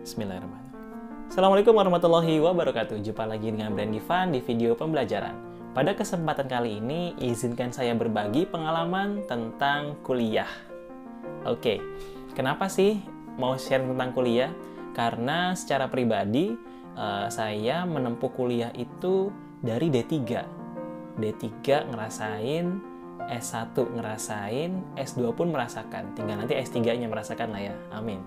Bismillahirrahmanirrahim. Assalamualaikum warahmatullahi wabarakatuh. Jumpa lagi dengan Brand Givan di video pembelajaran. Pada kesempatan kali ini, izinkan saya berbagi pengalaman tentang kuliah. Oke, kenapa sih mau share tentang kuliah? Karena secara pribadi, saya menempuh kuliah itu dari D3. D3 ngerasain, S1 ngerasain, S2 pun merasakan. Tinggal nanti S3-nya merasakan lah ya. Amin.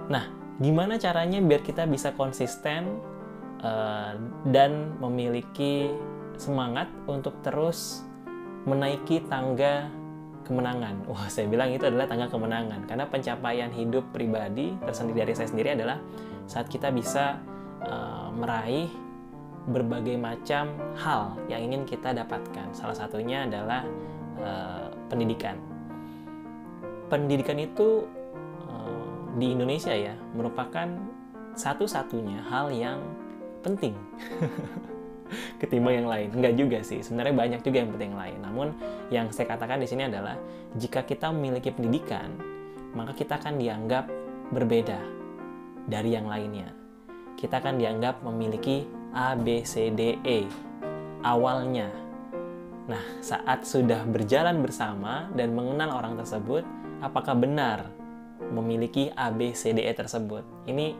Nah, gimana caranya biar kita bisa konsisten dan memiliki semangat untuk terus menaiki tangga kemenangan? Wah, saya bilang itu adalah tangga kemenangan. Karena pencapaian hidup pribadi tersendiri dari saya sendiri adalah saat kita bisa meraih berbagai macam hal yang ingin kita dapatkan. Salah satunya adalah pendidikan. Pendidikan itu di Indonesia ya merupakan satu-satunya hal yang penting ketimbang yang lain. Enggak juga sih, sebenarnya banyak juga yang penting lain. Namun yang saya katakan di sini adalah jika kita memiliki pendidikan, maka kita akan dianggap berbeda dari yang lainnya. Kita akan dianggap memiliki A, B, C, D, E awalnya. Nah, saat sudah berjalan bersama dan mengenal orang tersebut, apakah benar memiliki A, B, C, D, E tersebut? Ini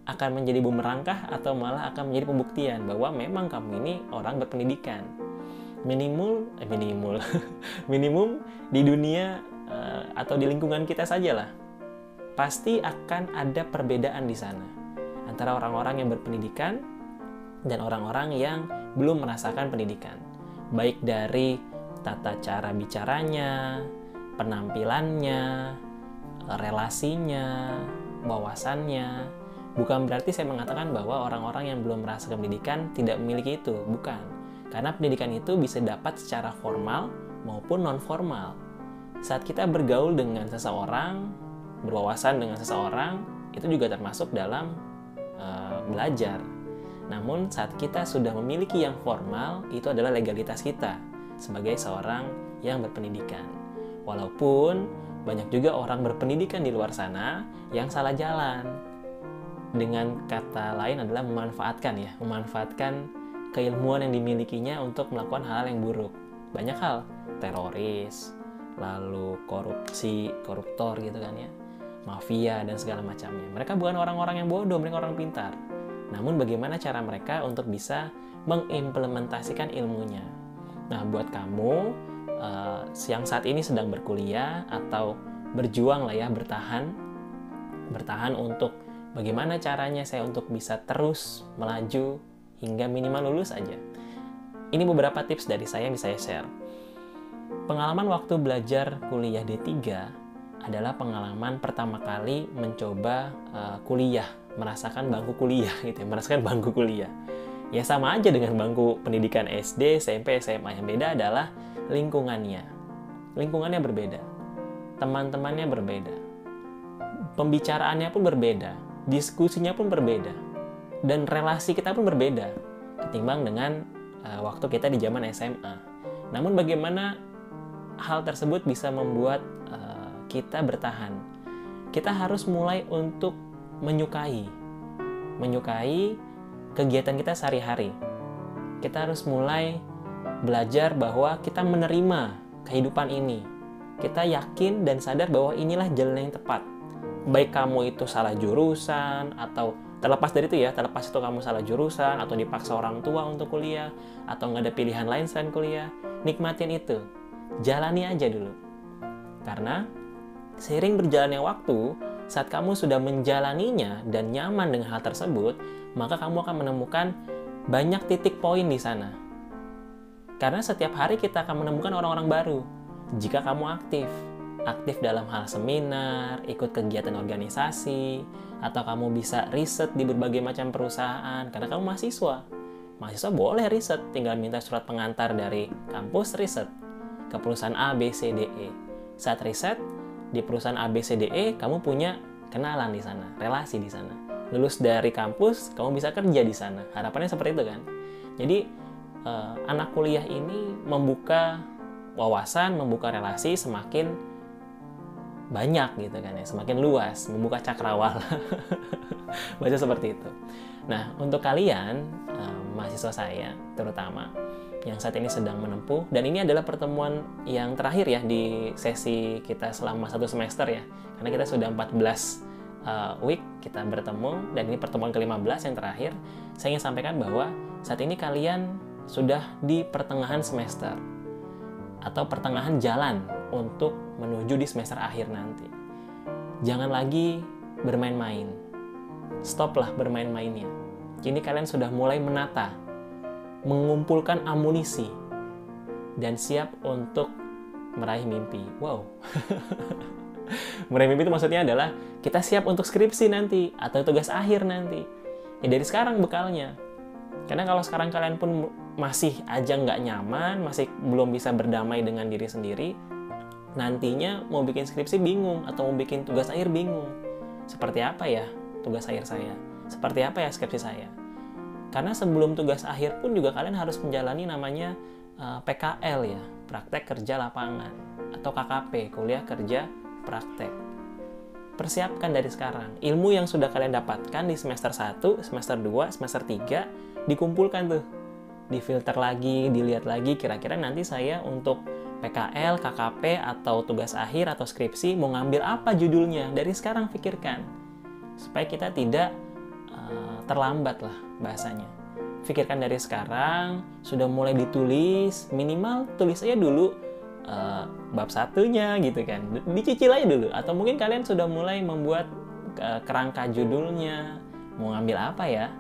akan menjadi bumerangkah atau malah akan menjadi pembuktian bahwa memang kamu ini orang berpendidikan. Minimum di dunia atau di lingkungan kita sajalah. Pasti akan ada perbedaan di sana antara orang-orang yang berpendidikan dan orang-orang yang belum merasakan pendidikan. Baik dari tata cara bicaranya, penampilannya, relasinya, wawasannya. Bukan berarti saya mengatakan bahwa orang-orang yang belum merasakan pendidikan tidak memiliki itu, bukan. Karena pendidikan itu bisa dapat secara formal maupun non-formal. Saat kita bergaul dengan seseorang, berwawasan dengan seseorang, itu juga termasuk dalam belajar. Namun saat kita sudah memiliki yang formal, itu adalah legalitas kita sebagai seorang yang berpendidikan. Walaupun banyak juga orang berpendidikan di luar sana yang salah jalan. Dengan kata lain adalah memanfaatkan keilmuan yang dimilikinya untuk melakukan hal yang buruk. Banyak hal, teroris, lalu korupsi, koruptor gitu kan ya, mafia dan segala macamnya. Mereka bukan orang-orang yang bodoh, mereka orang pintar. Namun bagaimana cara mereka untuk bisa mengimplementasikan ilmunya? Nah, buat kamu yang saat ini sedang berkuliah atau berjuang lah ya, bertahan untuk bagaimana caranya saya untuk bisa terus melaju hingga minimal lulus aja. Ini beberapa tips dari saya yang bisa saya share. Pengalaman waktu belajar kuliah D3 adalah pengalaman pertama kali mencoba kuliah, merasakan bangku kuliah gitu ya, merasakan bangku kuliah. Ya sama aja dengan bangku pendidikan SD, SMP, SMA. Yang beda adalah lingkungannya. Lingkungannya berbeda. Teman-temannya berbeda. Pembicaraannya pun berbeda. Diskusinya pun berbeda, dan relasi kita pun berbeda ketimbang dengan waktu kita di zaman SMA. Namun bagaimana hal tersebut bisa membuat kita bertahan? Kita harus mulai untuk menyukai kegiatan kita sehari-hari. Kita harus mulai belajar bahwa kita menerima kehidupan ini. Kita yakin dan sadar bahwa inilah jalan yang tepat. Baik kamu itu salah jurusan, atau terlepas dari itu ya, terlepas itu kamu salah jurusan, atau dipaksa orang tua untuk kuliah, atau nggak ada pilihan lain selain kuliah, nikmatin itu. Jalani aja dulu. Karena seiring berjalannya waktu, saat kamu sudah menjalaninya dan nyaman dengan hal tersebut, maka kamu akan menemukan banyak titik poin di sana. Karena setiap hari kita akan menemukan orang-orang baru. Jika kamu aktif dalam hal seminar, ikut kegiatan organisasi, atau kamu bisa riset di berbagai macam perusahaan, karena kamu mahasiswa. Mahasiswa boleh riset, tinggal minta surat pengantar dari kampus riset ke perusahaan A, B, C, D, E. Saat riset di perusahaan A, B, C, D, E, kamu punya kenalan di sana, relasi di sana. Lulus dari kampus, kamu bisa kerja di sana. Harapannya seperti itu kan. Jadi anak kuliah ini membuka wawasan, membuka relasi semakin banyak gitu kan ya, semakin luas, membuka cakrawala. Baca seperti itu. Nah, untuk kalian, mahasiswa saya terutama, yang saat ini sedang menempuh, dan ini adalah pertemuan yang terakhir ya di sesi kita selama 1 semester ya, karena kita sudah 14 week kita bertemu, dan ini pertemuan ke-15 yang terakhir. Saya ingin sampaikan bahwa saat ini kalian sudah di pertengahan semester, atau pertengahan jalan untuk menuju di semester akhir nanti. Jangan lagi bermain-main. Stoplah bermain-mainnya. Kini kalian sudah mulai menata, mengumpulkan amunisi, dan siap untuk meraih mimpi. Wow. Meraih mimpi itu maksudnya adalah kita siap untuk skripsi nanti, atau tugas akhir nanti. Ya dari sekarang bekalnya. Karena kalau sekarang kalian pun masih aja nggak nyaman, masih belum bisa berdamai dengan diri sendiri, nantinya mau bikin skripsi bingung, atau mau bikin tugas akhir bingung. Seperti apa ya tugas akhir saya? Seperti apa ya skripsi saya? Karena sebelum tugas akhir pun juga kalian harus menjalani namanya PKL ya, praktek kerja lapangan, atau KKP, kuliah kerja praktek. Persiapkan dari sekarang. Ilmu yang sudah kalian dapatkan di semester 1, semester 2, semester 3, dikumpulkan tuh. Difilter lagi, dilihat lagi, kira-kira nanti saya untuk PKL, KKP, atau tugas akhir, atau skripsi, mau ngambil apa judulnya? Dari sekarang pikirkan. Supaya kita tidak terlambat lah bahasanya. Pikirkan dari sekarang, sudah mulai ditulis, minimal tulis aja dulu bab 1-nya gitu kan. Dicicil aja dulu. Atau mungkin kalian sudah mulai membuat kerangka judulnya. Mau ngambil apa ya?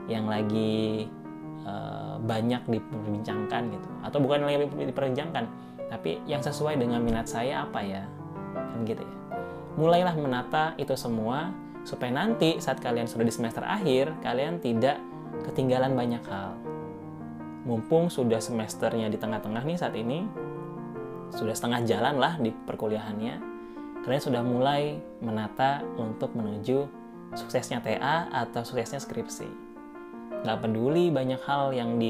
Yang lagi banyak diperbincangkan gitu. Atau bukan yang diperbincangkan, tapi yang sesuai dengan minat saya apa ya? Kan gitu ya. Mulailah menata itu semua, supaya nanti saat kalian sudah di semester akhir, kalian tidak ketinggalan banyak hal. Mumpung sudah semesternya di tengah-tengah nih saat ini, sudah setengah jalan lah di perkuliahannya, kalian sudah mulai menata untuk menuju suksesnya TA atau suksesnya skripsi. Nggak peduli banyak hal yang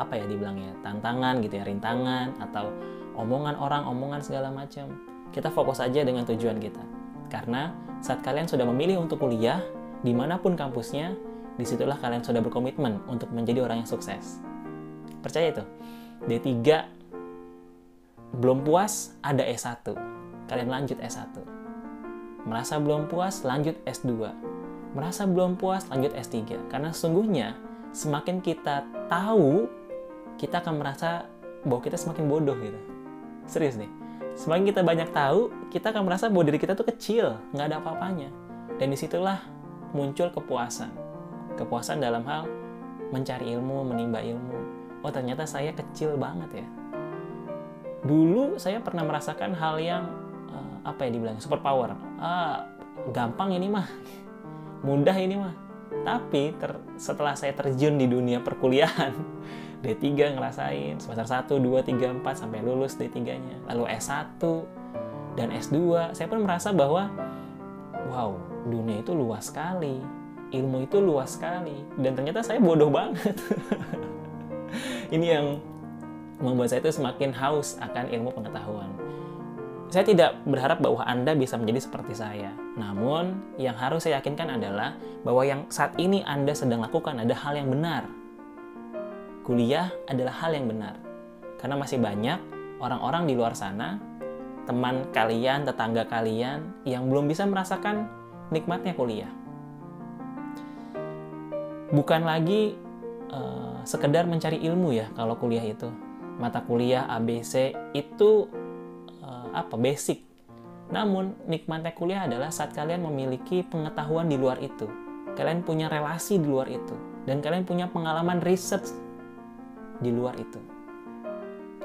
dibilangnya, tantangan gitu ya, rintangan, atau omongan orang, omongan segala macam. Kita fokus aja dengan tujuan kita. Karena saat kalian sudah memilih untuk kuliah, dimanapun kampusnya, disitulah kalian sudah berkomitmen untuk menjadi orang yang sukses. Percaya itu. D3 belum puas, ada S1. Kalian lanjut S1. Merasa belum puas, lanjut S2. Merasa belum puas, lanjut S3. Karena sesungguhnya, semakin kita tahu, kita akan merasa bahwa kita semakin bodoh gitu. Serius nih. Semakin kita banyak tahu, kita akan merasa bahwa diri kita tuh kecil, nggak ada apa-apanya. Dan disitulah muncul kepuasan. Kepuasan dalam hal mencari ilmu, menimba ilmu. Oh, ternyata saya kecil banget ya. Dulu saya pernah merasakan hal yang, dibilang superpower. Gampang ini mah. Mudah ini mah. Tapi setelah saya terjun di dunia perkuliahan, D3 ngerasain, semester 1, 2, 3, 4, sampai lulus D3-nya. Lalu S1 dan S2, saya pun merasa bahwa, wow, dunia itu luas sekali. Ilmu itu luas sekali. Dan ternyata saya bodoh banget. Ini yang membuat saya itu semakin haus akan ilmu pengetahuan. Saya tidak berharap bahwa Anda bisa menjadi seperti saya. Namun, yang harus saya yakinkan adalah bahwa yang saat ini Anda sedang lakukan ada hal yang benar. Kuliah adalah hal yang benar. Karena masih banyak orang-orang di luar sana, teman kalian, tetangga kalian, yang belum bisa merasakan nikmatnya kuliah. Bukan lagi sekedar mencari ilmu ya kalau kuliah itu. Mata kuliah ABC itu basic. Namun, nikmatnya kuliah adalah saat kalian memiliki pengetahuan di luar itu. Kalian punya relasi di luar itu. Dan kalian punya pengalaman research di luar itu.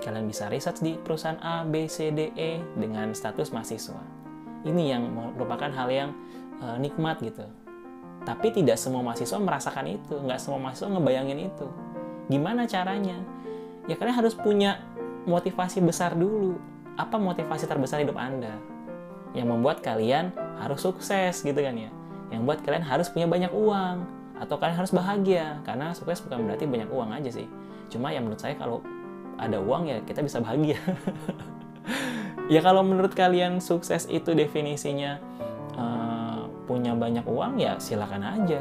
Kalian bisa research di perusahaan A, B, C, D, E dengan status mahasiswa. Ini yang merupakan hal yang nikmat gitu. Tapi tidak semua mahasiswa merasakan itu. Nggak semua mahasiswa ngebayangin itu. Gimana caranya? Ya kalian harus punya motivasi besar dulu. Apa motivasi terbesar hidup Anda? Yang membuat kalian harus sukses gitu kan ya. Yang membuat kalian harus punya banyak uang. Atau kalian harus bahagia. Karena sukses bukan berarti banyak uang aja sih. Cuma yang menurut saya kalau ada uang ya kita bisa bahagia. Ya kalau menurut kalian sukses itu definisinya punya banyak uang, ya silakan aja.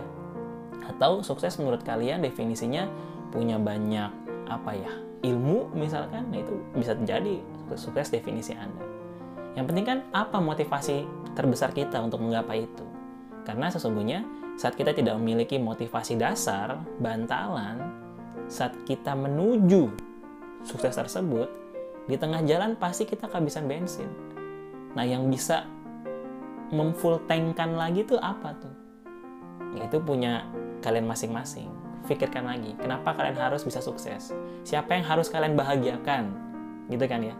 Atau sukses menurut kalian definisinya punya banyak ilmu misalkan, nah itu bisa jadi sukses definisi Anda. Yang penting kan apa motivasi terbesar kita untuk menggapai itu. Karena sesungguhnya saat kita tidak memiliki motivasi dasar, bantalan, saat kita menuju sukses tersebut, di tengah jalan pasti kita kehabisan bensin. Nah, yang bisa memfull tankkan lagi tuh apa tuh? Itu punya kalian masing-masing. Pikirkan lagi, kenapa kalian harus bisa sukses? Siapa yang harus kalian bahagiakan? Gitu kan ya?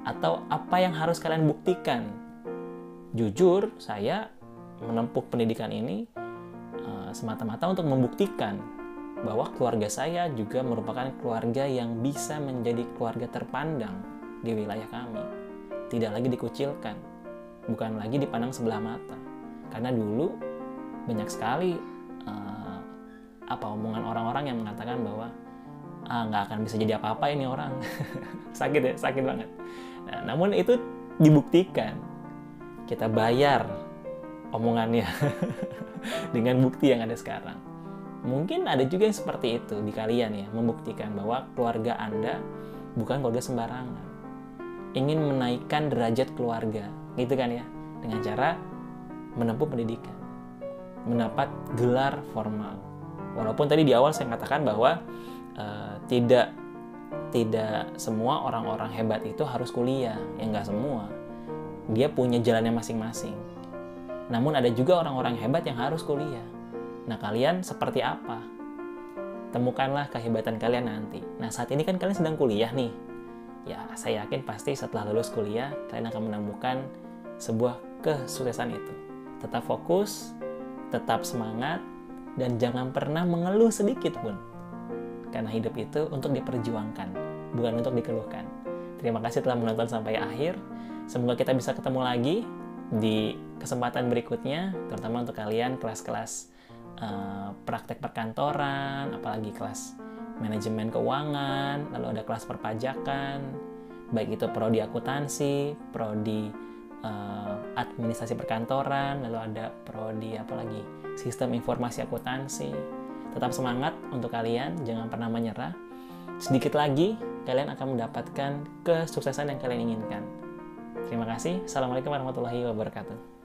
Atau apa yang harus kalian buktikan? Jujur, saya menempuh pendidikan ini semata-mata untuk membuktikan bahwa keluarga saya juga merupakan keluarga yang bisa menjadi keluarga terpandang di wilayah kami. Tidak lagi dikucilkan, bukan lagi dipandang sebelah mata. Karena dulu banyak sekali omongan orang-orang yang mengatakan bahwa nggak akan bisa jadi apa-apa ini orang. Sakit ya, sakit banget. Nah, namun itu dibuktikan. Kita bayar omongannya dengan bukti yang ada sekarang. Mungkin ada juga yang seperti itu di kalian ya, membuktikan bahwa keluarga Anda bukan keluarga sembarangan. Ingin menaikkan derajat keluarga, gitu kan ya, dengan cara menempuh pendidikan, mendapat gelar formal. Walaupun tadi di awal saya katakan bahwa tidak semua orang-orang hebat itu harus kuliah, ya nggak semua. Dia punya jalannya masing-masing. Namun ada juga orang-orang hebat yang harus kuliah. Nah, kalian seperti apa? Temukanlah kehebatan kalian nanti. Nah, saat ini kan kalian sedang kuliah nih. Ya, saya yakin pasti setelah lulus kuliah, kalian akan menemukan sebuah kesuksesan itu. Tetap fokus, tetap semangat, dan jangan pernah mengeluh sedikit pun. Karena hidup itu untuk diperjuangkan, bukan untuk dikeluhkan. Terima kasih telah menonton sampai akhir. Semoga kita bisa ketemu lagi di kesempatan berikutnya, terutama untuk kalian kelas-kelas praktek perkantoran, apalagi kelas manajemen keuangan, lalu ada kelas perpajakan, baik itu prodi akuntansi, prodi administrasi perkantoran, lalu ada prodi sistem informasi akuntansi. Tetap semangat untuk kalian, jangan pernah menyerah. Sedikit lagi kalian akan mendapatkan kesuksesan yang kalian inginkan. Terima kasih. Assalamualaikum warahmatullahi wabarakatuh.